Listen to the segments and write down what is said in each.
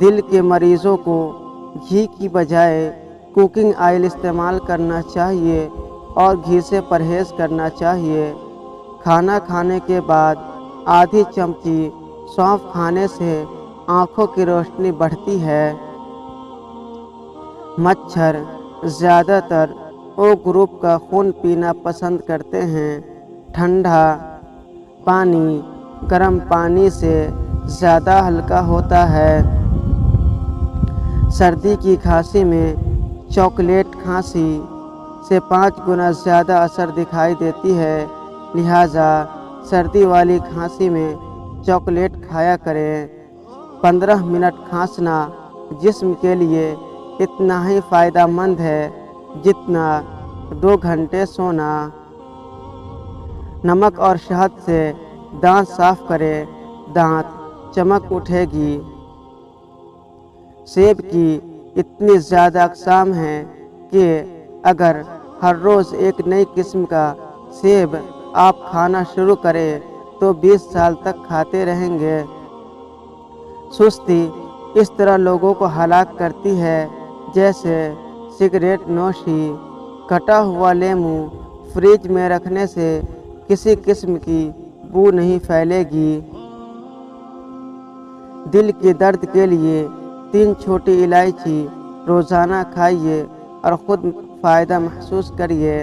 دل کے مریضوں کو گھی کی بجائے کوکنگ آئل استعمال کرنا چاہیے اور گھی سے پرہیز کرنا چاہیے۔ کھانا کھانے کے بعد آدھی چمچی سونف کھانے سے آنکھوں کی روشنی بڑھتی ہے۔ مچھر زیادہ تر او گروپ کا خون پینا پسند کرتے ہیں۔ ٹھنڈا پانی گرم پانی سے زیادہ ہلکا ہوتا ہے۔ سردی کی کھانسی میں چاکلیٹ کھانسی سے 5 گنا زیادہ اثر دکھائی دیتی ہے، لہٰذا سردی والی کھانسی میں چاکلیٹ کھایا کریں۔ 15 منٹ کھانسنا جسم کے لیے اتنا ہی فائدہ مند ہے جتنا 2 گھنٹے سونا۔ نمک اور شہد سے دانت صاف کریں، دانت چمک اٹھے گی۔ سیب کی اتنی زیادہ اقسام ہیں کہ اگر ہر روز ایک نئی قسم کا سیب آپ کھانا شروع کریں تو 20 سال تک کھاتے رہیں گے۔ سستی اس طرح لوگوں کو ہلاک کرتی ہے جیسے سگریٹ نوشی۔ کٹا ہوا لیموں فریج میں رکھنے سے کسی قسم کی بو نہیں پھیلے گی۔ دل کے درد کے لیے 3 چھوٹی الائچی روزانہ کھائیے اور خود فائدہ محسوس کریے۔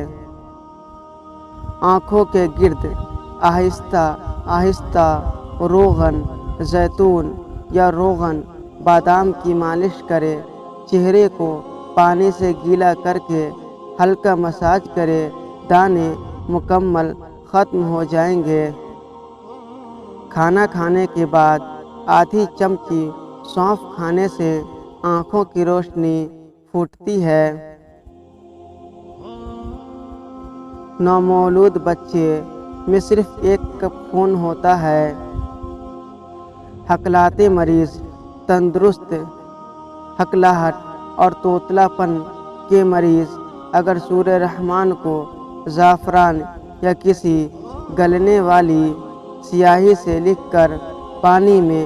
آنکھوں کے گرد آہستہ آہستہ روغن زیتون یا روغن بادام کی مالش کریں۔ چہرے کو پانی سے گیلا کر کے ہلکا مساج کریں، دانے مکمل ختم ہو جائیں گے۔ کھانا کھانے کے بعد آدھی چمچی سونف کھانے سے آنکھوں کی روشنی پھوٹتی ہے۔ نومولود بچے میں صرف 1 کپ خون ہوتا ہے۔ ہکلاتے مریض تندرست، ہکلاہٹ اور توتلا پن کے مریض اگر سورہ رحمان کو زعفران یا کسی گلنے والی سیاہی سے لکھ کر پانی میں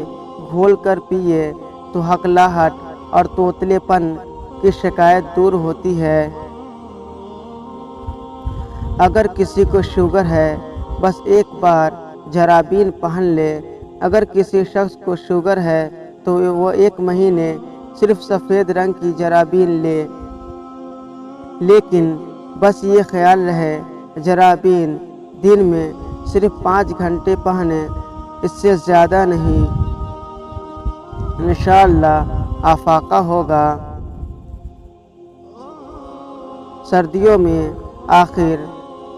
گھول کر پیے تو ہکلاہٹ اور توتلے پن کی شکایت دور ہوتی ہے۔ اگر کسی کو شوگر ہے بس ایک بار جرابین پہن لے۔ اگر کسی شخص کو شوگر ہے تو وہ 1 مہینے صرف سفید رنگ کی جرابین لے، لیکن بس یہ خیال رہے جرابین دن میں صرف 5 گھنٹے پہنیں، اس سے زیادہ نہیں۔ انشاءاللہ افاقہ ہوگا۔ سردیوں میں آخر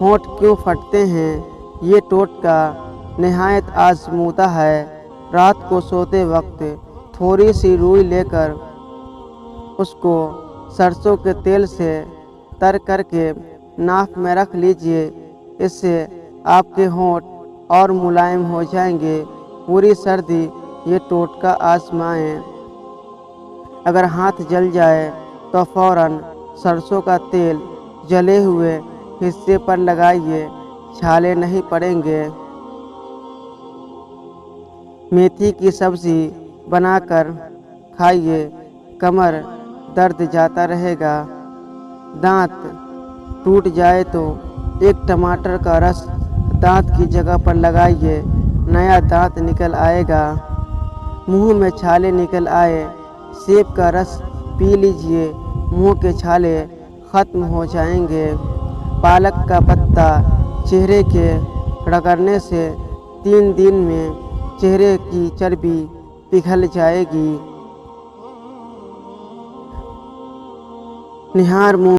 ہونٹ کیوں پھٹتے ہیں؟ یہ ٹوٹکا نہایت آزمودہ ہے۔ رات کو سوتے وقت تھوڑی سی روئی لے کر اس کو سرسوں کے تیل سے تر کر کے ناک میں رکھ لیجئے، اس سے آپ کے ہونٹ اور ملائم ہو جائیں گے۔ پوری سردی یہ ٹوٹکا آزمائیں۔ اگر ہاتھ جل جائے تو فوراً سرسوں کا تیل جلے ہوئے حصے پر لگائیے، چھالے نہیں پڑیں گے۔ میتھی کی سبزی بنا کر کھائیے، کمر درد جاتا رہے گا۔ دانت ٹوٹ جائے تو 1 ٹماٹر کا رس دانت کی جگہ پر لگائیے، نیا دانت نکل آئے گا۔ منہ میں چھالے نکل آئے، سیب کا رس پی لیجئے، منہ کے چھالے ختم ہو جائیں گے۔ پالک کا پتا چہرے کے رگڑنے سے 3 دن میں چہرے کی چربی پگھل جائے گی۔ نہار منہ